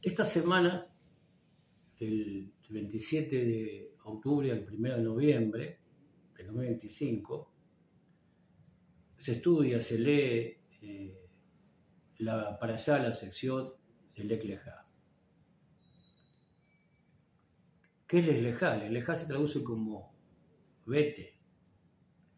Esta semana, del 27 de octubre al 1 de noviembre del 2025, se estudia, se lee para allá la sección de Lech Lejá. ¿Qué es Lech Lejá? Lech Lejá se traduce como vete,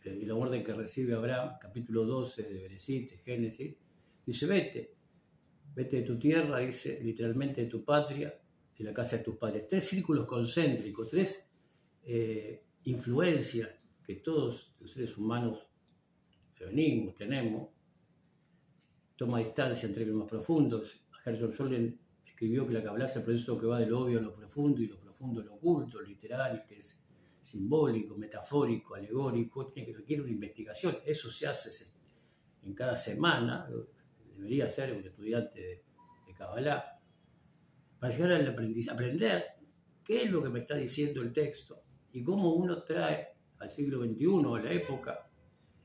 y la orden que recibe Abraham, capítulo 12 de Bereshit, de Génesis, dice vete de tu tierra, dice literalmente de tu patria, de la casa de tus padres. 3 círculos concéntricos, 3 influencias que todos los seres humanos venimos, tenemos. Toma distancia entre los más profundos. Gershon Scholem escribió que la Kabbalah es el proceso que va del obvio a lo profundo y lo profundo a lo oculto, literal, que es simbólico, metafórico, alegórico, requiere una investigación. Eso se hace en cada semana, debería ser un estudiante de Kabbalah, para llegar al aprender qué es lo que me está diciendo el texto y cómo uno trae al siglo XXI, a la época,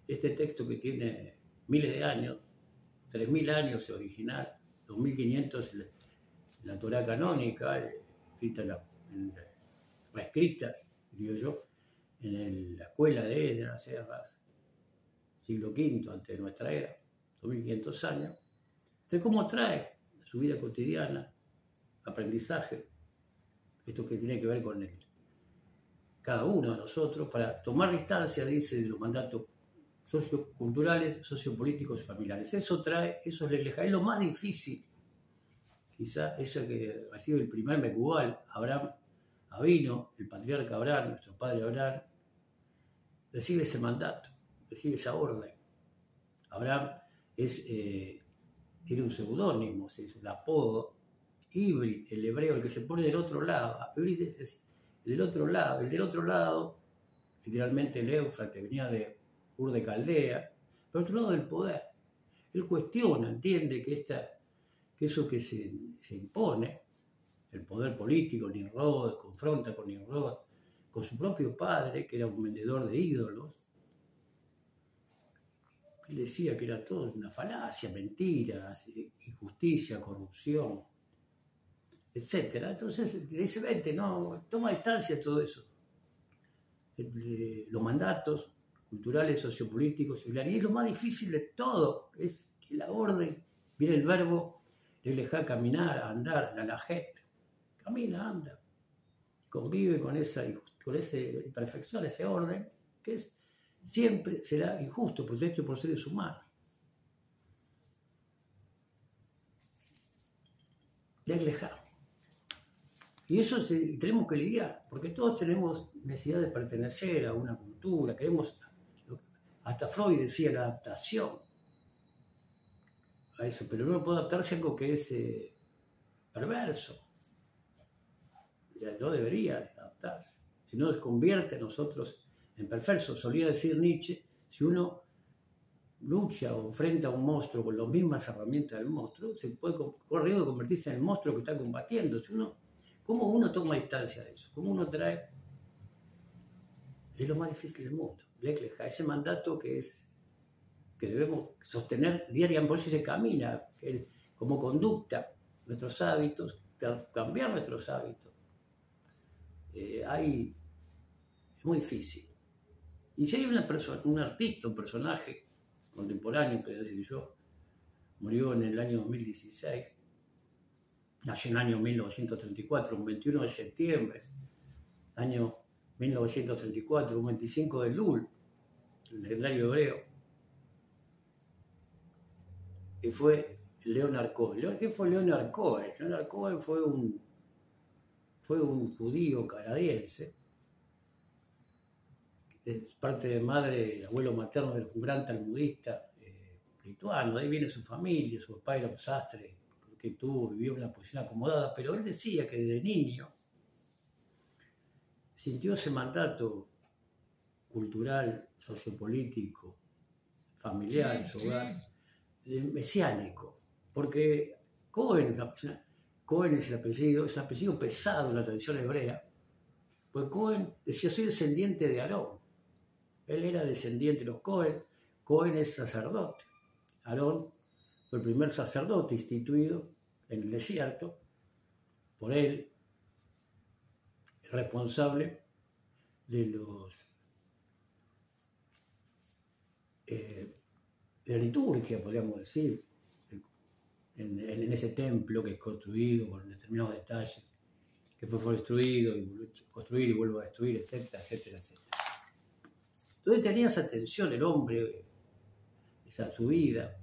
este texto que tiene miles de años, 3.000 años original, 2.500 la Torá canónica, escrita, digo yo, en la escuela de Esdras, siglo V antes de nuestra era, 2.500 años. Entonces, ¿cómo trae su vida cotidiana, aprendizaje, esto que tiene que ver con cada uno de nosotros, para tomar distancia, dice, de los mandatos socioculturales, sociopolíticos y familiares? Eso es Lech Lejá, es lo más difícil. Quizá ese que recibe el primer Mecubal, Abraham Avino, el patriarca Abraham, nuestro padre Abraham, recibe ese mandato, recibe esa orden. Abraham tiene un seudónimo, es un apodo, Ivrit, el hebreo, el que se pone del otro lado. Ivrit es el del otro lado, literalmente el Éufrates, venía de Ur de Caldea, pero otro lado del poder. Él cuestiona, entiende que eso que se impone, el poder político, Nimrod, confronta con Nimrod, con su propio padre, que era un vendedor de ídolos. Él decía que era todo una falacia, mentiras, injusticia, corrupción, etc. Entonces dice, vete, no, toma distancia de todo eso. Los mandatos culturales, sociopolíticos, y es lo más difícil de todo, es que la orden, viene el verbo, Lech Lejá, caminar, andar, la lajet, camina, anda, convive con esa imperfección, ese orden, que siempre será injusto, porque es hecho por seres humanos. Lech Lejá. Y eso tenemos que lidiar, porque todos tenemos necesidad de pertenecer a una cultura, queremos, hasta Freud decía la adaptación a eso, pero no puede adaptarse a algo que es perverso. No debería adaptarse, si no nos convierte a nosotros en perversos. Solía decir Nietzsche, si uno lucha o enfrenta a un monstruo con las mismas herramientas del monstruo, se puede correr riesgo de convertirse en el monstruo que está combatiendo. ¿Cómo uno toma distancia de eso? ¿Cómo uno trae? Es lo más difícil del mundo. Lech Lejá, ese mandato que debemos sostener diariamente, por eso se camina, como conducta, nuestros hábitos, cambiar nuestros hábitos. Es muy difícil. Y si hay un artista, un personaje contemporáneo, podría decir yo, murió en el año 2016, nació en el año 1934, un 21 de septiembre, año 1934, un 25 de Elul, el legendario hebreo, que fue Leonard Cohen. ¿Qué fue Leonard Cohen? Leonard Cohen fue un judío canadiense, es parte de madre, el abuelo materno era un gran talmudista lituano, de ahí viene su familia, su papá era un sastre, que vivió en una posición acomodada, pero él decía que desde niño sintió ese mandato cultural, sociopolítico, familiar, en su hogar, mesiánico, porque Cohen es un apellido pesado en la tradición hebrea, pues Cohen decía, soy descendiente de Aarón. Él era descendiente de los Cohen es sacerdote. Aarón fue el primer sacerdote instituido en el desierto, por él, responsable de la liturgia, podríamos decir, en ese templo que es construido con determinados detalles, que fue destruido y volvió a construir y vuelve a destruir, etcétera, etcétera, etcétera. Entonces tenía esa tensión el hombre, su vida,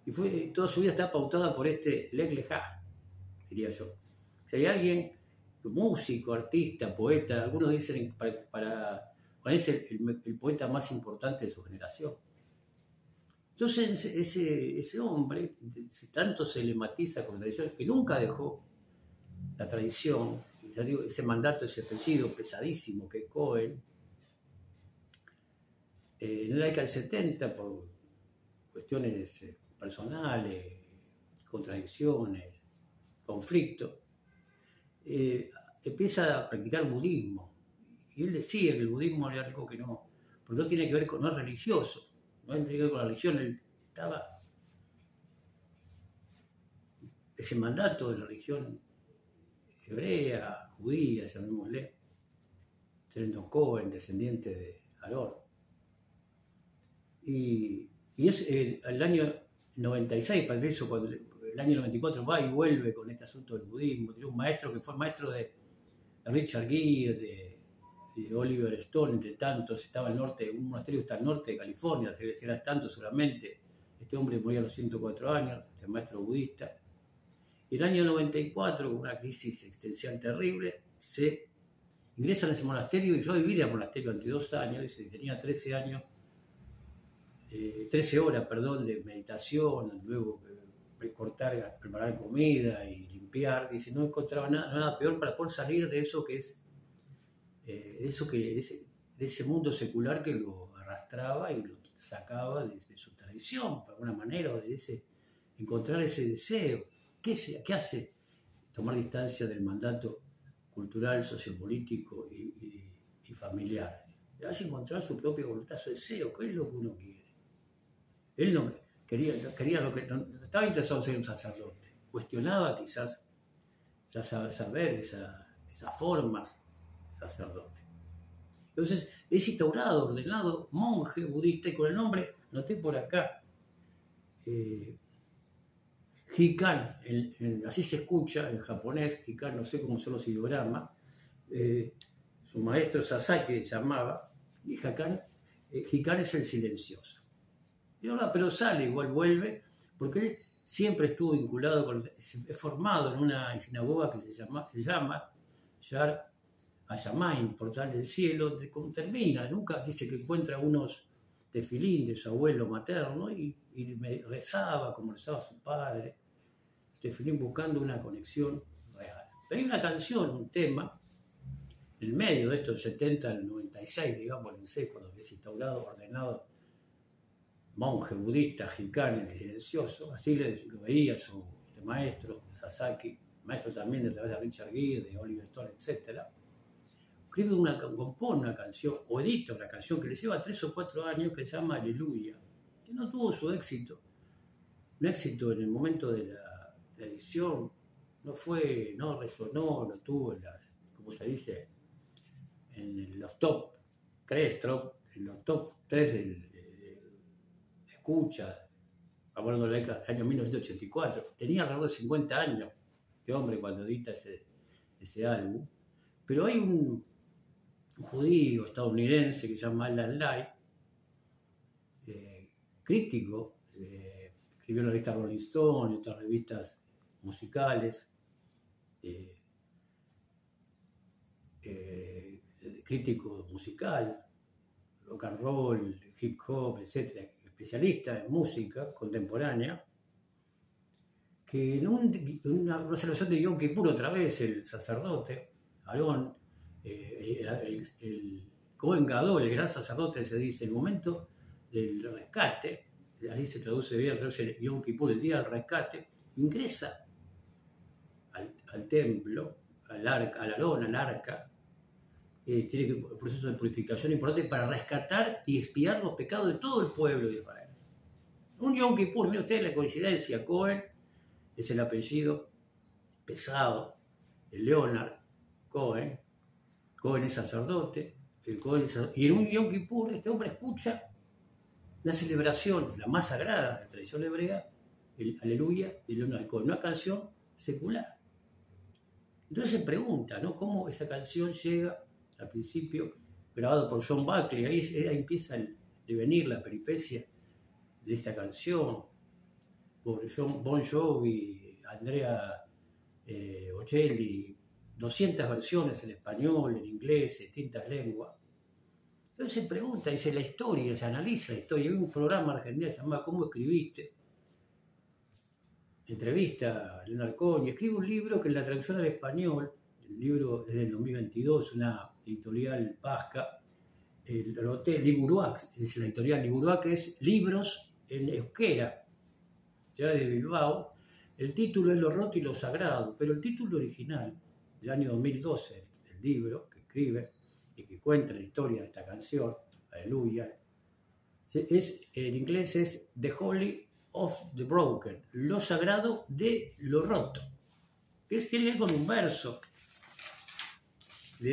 y toda su vida está pautada por este Lech Lechá, diría yo. Si hay alguien, músico, artista, poeta, algunos dicen para es el poeta más importante de su generación. Entonces ese hombre, tanto se le matiza con la tradición, que nunca dejó la tradición, ya digo, ese mandato, ese apellido pesadísimo que es Cohen, en la década del 70, por cuestiones personales, contradicciones, conflictos, empieza a practicar budismo. Y él decía que el budismo era algo que no, porque no tiene que ver con, no es religioso, no tiene que ver con la religión. Él estaba, ese mandato de la religión hebrea, judía, llamémosle, siendo Cohen, descendiente de Haror. Y es el año 96, para eso, cuando el año 94 va y vuelve con este asunto del budismo. Tiene un maestro que fue maestro de Richard Gere, de Oliver Stone, entre tantos. Estaba al norte, un monasterio está al norte de California, si era tanto solamente. Este hombre murió a los 104 años, este maestro budista. Y el año 94, con una crisis existencial terrible, se ingresa en ese monasterio y yo viví en el monasterio durante 2 años, y tenía 13 años. 13 horas, de meditación, luego cortar, preparar comida y limpiar. Dice, no encontraba nada peor para poder salir de eso que es, de ese mundo secular que lo arrastraba y lo sacaba de su tradición, de alguna manera, o de encontrar ese deseo. ¿Qué hace tomar distancia del mandato cultural, sociopolítico y familiar? Le hace encontrar su propia voluntad, su deseo, qué es lo que uno quiere. Él no quería lo que no estaba interesado en ser un sacerdote. Cuestionaba quizás ya saber esas formas sacerdote. Entonces es instaurado, ordenado monje budista, y con el nombre, noté por acá, Hikan, así se escucha en japonés, Hikan, no sé cómo son los ideogramas, su maestro Sasaki llamaba, y Hikan es el silencioso. Y ahora, pero sale, igual vuelve, porque él siempre estuvo vinculado, es formado en una sinagoga que se llama Yar Hayamain, Portal del Cielo. Termina, nunca dice que encuentra unos tefilín de su abuelo materno y me rezaba como rezaba su padre, tefilín, buscando una conexión real. Pero hay una canción, un tema, en medio de esto, del 70 al 96, digamos, no sé, cuando es instaurado, ordenado, monje budista, Hikan, el silencioso, así lo veía este maestro, Sasaki, maestro también de través de Richard Gere, de Oliver Stone, etc. Compone una canción, o edita una canción que le lleva 3 o 4 años, que se llama Aleluya, que no tuvo su éxito. Un éxito en el momento de la edición, no resonó, no tuvo como se dice, en los top 3 de escucha, hablando del año 1984. Tenía alrededor de 50 años este hombre cuando edita ese álbum. Pero hay un judío estadounidense que se llama Alan Light, crítico, escribió en la revista Rolling Stone y otras revistas musicales, crítico musical, rock and roll, hip hop, etc., especialista en música contemporánea, que en una celebración de Yom Kippur, otra vez el sacerdote, Aarón, el Cohen Gadol, el gran sacerdote, se dice, el momento del rescate, así se traduce bien, traduce Yom Kippur, el día del rescate, ingresa al templo, al arca, tiene un proceso de purificación importante para rescatar y expiar los pecados de todo el pueblo de Israel. Un Yom Kippur, mire usted la coincidencia, Cohen es el apellido pesado, el Leonard Cohen. Cohen es sacerdote, y en un Yom Kippur este hombre escucha una celebración, la más sagrada de la tradición hebrea, el Aleluya de Leonard Cohen, una canción secular. Entonces se pregunta, ¿no?, cómo esa canción llega al principio, grabado por John Buckley, ahí empieza el devenir, la peripecia de esta canción, por Bon Jovi, Andrea Bocelli, 200 versiones en español, en inglés, en distintas lenguas. Entonces se pregunta, dice, la historia, se analiza la historia. Hay un programa argentino que se llama ¿Cómo escribiste? Entrevista a Leonard Cohen y escribe un libro que en la traducción al español, el libro es del 2022, una editorial vasca, Liburuac, es la editorial Liburuac, que es libros en euskera, ya de Bilbao. El título es Lo roto y lo sagrado, pero el título original del año 2012, el libro que escribe y que cuenta la historia de esta canción, Aleluya, en inglés es The Holy of the Broken, lo sagrado de lo roto. Tiene que ver con un verso de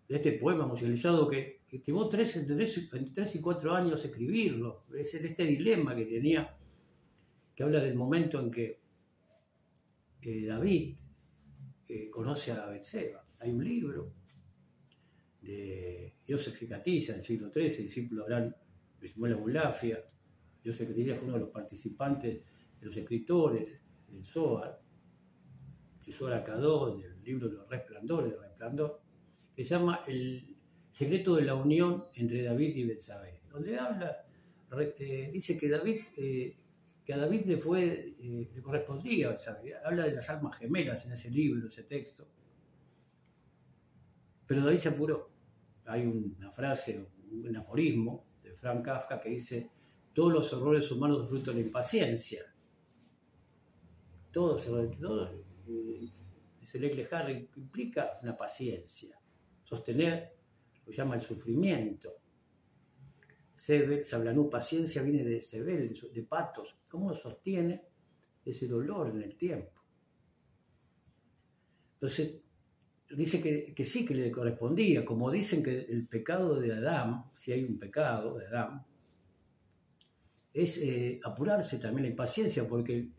este poema musicalizado que llevó entre 3 y 4 años escribirlo. Es este dilema que tenía, que habla del momento en que David conoce a Betseba. Hay un libro de Joseph Hicatilla, del siglo XIII, discípulo de Abraham Shmuel Abulafia. Joseph Hicatilla fue uno de los participantes, de los escritores del Zohar, el Zohar Akadosh, del libro de los Resplandores, de Resplandor, que se llama El secreto de la unión entre David y Betsabé, donde habla, dice que a David le correspondía Betsabé. Habla de las almas gemelas en ese libro, ese texto. Pero David se apuró. Hay una frase, un aforismo de Franz Kafka que dice: todos los errores humanos son fruto de la impaciencia. Todos, dice Lecle Harry, implica una paciencia. Sostener lo llama el sufrimiento. Sebel, Sablanú, paciencia viene de Sebel, de patos. ¿Cómo sostiene ese dolor en el tiempo? Entonces, dice que sí, que le correspondía, como dicen que el pecado de Adán, si hay un pecado de Adán, es apurarse también la impaciencia, porque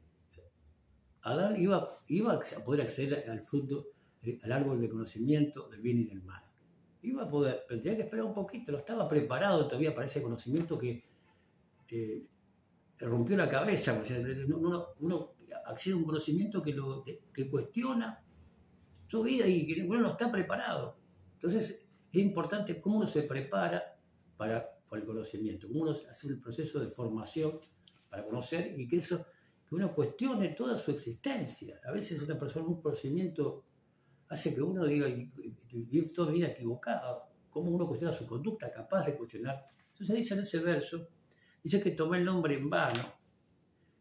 Adán iba a poder acceder al fruto, al árbol de conocimiento del bien y del mal. Iba a poder, pero tenía que esperar un poquito, no estaba preparado todavía para ese conocimiento que rompió la cabeza. O sea, uno accede a un conocimiento que cuestiona su vida y que uno no está preparado. Entonces es importante cómo uno se prepara para el conocimiento, cómo uno hace el proceso de formación para conocer y que uno cuestione toda su existencia. A veces una persona, un conocimiento hace que uno diga, y toda vida equivocado, cómo uno cuestiona su conducta, capaz de cuestionar. Entonces dice en ese verso, dice que tomé el nombre en vano,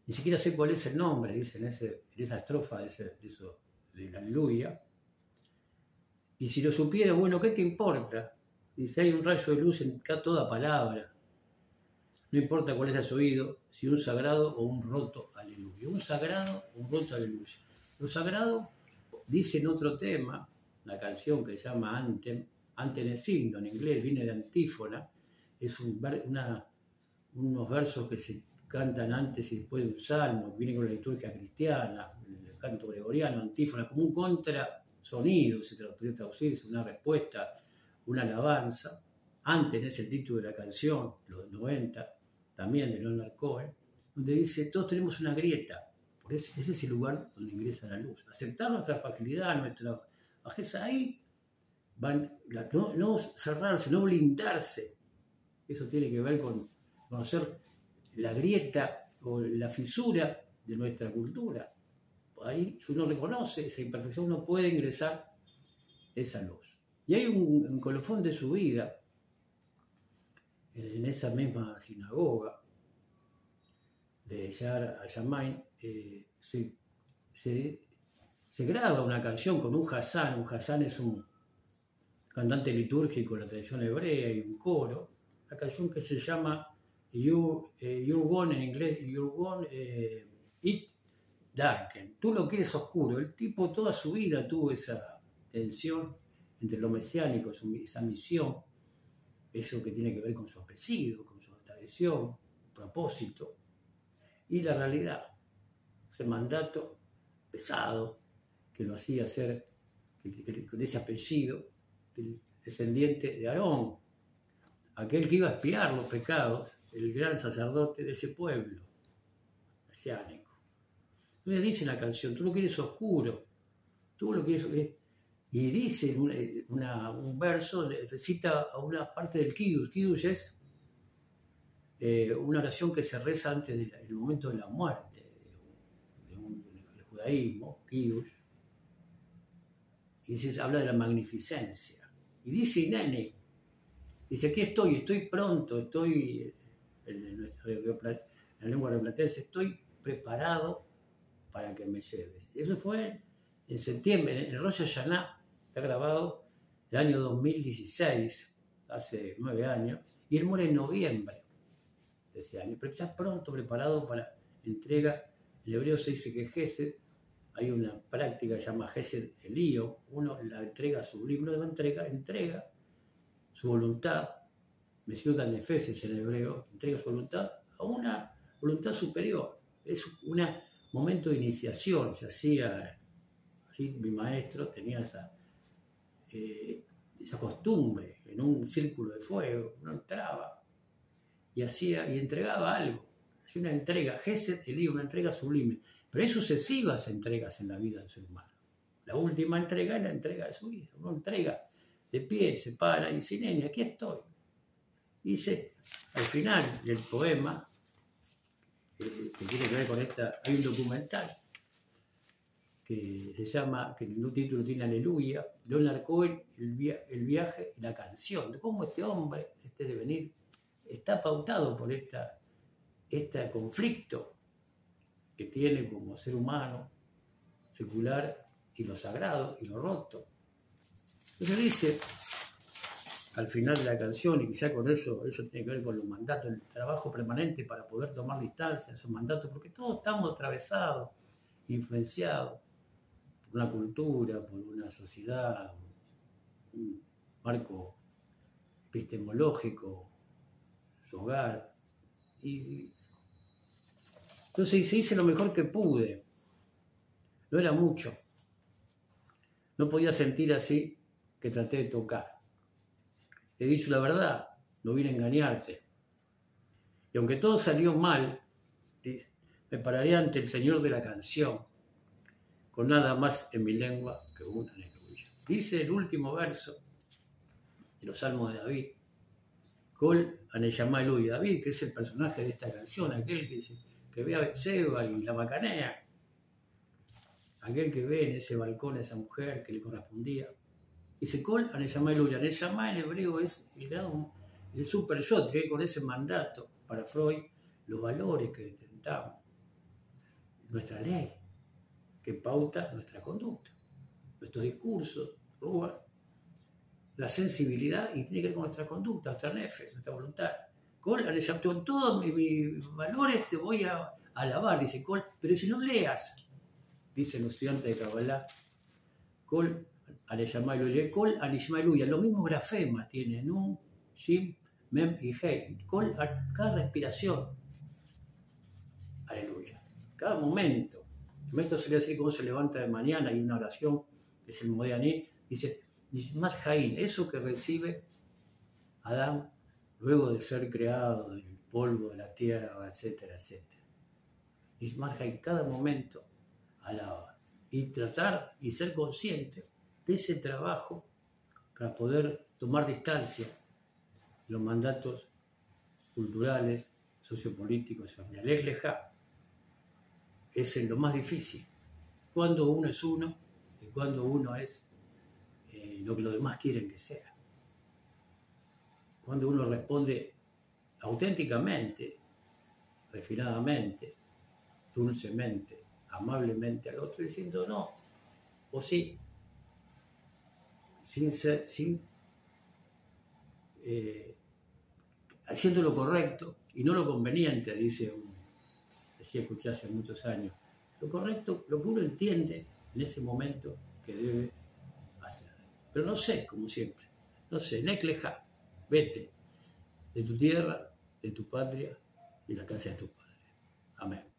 ni siquiera sé cuál es el nombre, dice en esa estrofa de la Aleluya. Y si lo supiera, bueno, ¿qué te importa? Dice, hay un rayo de luz en toda palabra. No importa cuál es su oído, si un sagrado o un roto aleluya. Un sagrado o un roto aleluya. Lo sagrado, dice en otro tema, una canción que se llama Anthem es himno, en inglés viene de antífona, es unos versos que se cantan antes y después de un salmo, viene con la liturgia cristiana, el canto gregoriano, antífona, como un contrasonido, se podría traducirse, una respuesta, una alabanza. Anthem es el título de la canción, los 90, también de Leonard Cohen, donde dice, todos tenemos una grieta, porque ese es el lugar donde ingresa la luz. Aceptar nuestra fragilidad, nuestra bajeza, ahí no cerrarse, no blindarse. Eso tiene que ver con conocer la grieta o la fisura de nuestra cultura. Ahí, si uno reconoce esa imperfección, uno puede ingresar esa luz. Y hay un colofón de su vida, en esa misma sinagoga de Yad Shammai, se graba una canción con un Hassán. Un Hassán es un cantante litúrgico de la tradición hebrea y un coro. La canción que se llama You're Gone, en inglés, You're Gone, It Darken, tú lo quieres oscuro. El tipo toda su vida tuvo esa tensión entre lo mesiánico, esa misión, eso que tiene que ver con su apellido, con su tradición, propósito, y la realidad, ese mandato pesado que lo hacía ser, de ese apellido, del descendiente de Aarón, aquel que iba a expiar los pecados, el gran sacerdote de ese pueblo mesiánico. Entonces dice la canción, tú lo quieres oscuro, tú lo quieres oscuro. Y dice un verso, recita a una parte del Kiddush. Kiddush es una oración que se reza antes del momento de la muerte del judaísmo, Kiddush. Y habla de la magnificencia. Y dice Nene, dice, aquí estoy pronto, estoy en la lengua rioplatense, estoy preparado para que me lleves. Eso fue en septiembre, en Rosh Hashanah, está grabado el año 2016, hace 9 años, y él muere en noviembre de ese año, pero ya pronto preparado para entrega. En hebreo se dice que Gesed, hay una práctica que se llama Gesed Elío, uno la entrega sublime, uno entrega su voluntad, Mesiuda Nefesh en hebreo, entrega su voluntad a una voluntad superior. Es un momento de iniciación, se hacía, así mi maestro tenía esa costumbre, en un círculo de fuego, uno entraba y entregaba algo, hacía una entrega, Gesed Elío, una entrega sublime, pero hay sucesivas entregas en la vida del ser humano. La última entrega es la entrega de su vida, uno entrega de pie, se para y dice, nene, aquí estoy. Dice, al final del poema, que tiene que ver con hay un documental que se llama, que el título tiene Aleluya, Leonard Cohen, el viaje y la canción, de cómo este hombre, este devenir, está pautado por este conflicto que tiene como ser humano, secular, y lo sagrado y lo roto. Entonces dice, al final de la canción, y quizá con eso tiene que ver con los mandatos, el trabajo permanente para poder tomar distancia de esos mandatos, porque todos estamos atravesados, influenciados por una cultura, por una sociedad, un marco epistemológico, su hogar. Y entonces se hice lo mejor que pude. No era mucho. No podía sentir así que traté de tocar. He dicho la verdad, no vine a engañarte. Y aunque todo salió mal, me pararé ante el Señor de la canción, con nada más en mi lengua que una aleluya. Dice el último verso de los Salmos de David, Kol Aneyamá Eluy. David, que es el personaje de esta canción, aquel que ve a Betseba y la macanea, aquel que ve en ese balcón a esa mujer que le correspondía. Dice Kol Aneyamá Eluy. Aneyamá en hebreo es el super yo, que con ese mandato para Freud, los valores que intentamos, nuestra ley, que pauta nuestra conducta, nuestros discursos, la sensibilidad, y tiene que ver con nuestra conducta, nuestra nefe, nuestra voluntad. Con todos mis valores te voy a alabar, dice Col, pero si no leas, dicen los estudiantes de Kabbalah, Col Anishmailuya, los mismos grafemas tienen Nun, Shim, Mem y Hei. Col a cada respiración, aleluya, cada momento. El maestro se le dice cómo se levanta de mañana, hay una oración, que es el Modeaní, dice, Nishmat Haim, eso que recibe Adán luego de ser creado del polvo de la tierra, etcétera, etcétera. Nishmat Haim, cada momento alaba. Y tratar y ser consciente de ese trabajo para poder tomar distancia de los mandatos culturales, sociopolíticos y familiares. Lejá es lo más difícil. Cuando uno es uno y cuando uno es lo que los demás quieren que sea. Cuando uno responde auténticamente, refinadamente, dulcemente, amablemente al otro, diciendo no o sí, haciendo lo correcto y no lo conveniente, decía escuché hace muchos años, lo correcto, lo que uno entiende en ese momento que debe hacer. Pero no sé, como siempre, no sé, lej leja, vete de tu tierra, de tu patria y la casa de tu padre. Amén.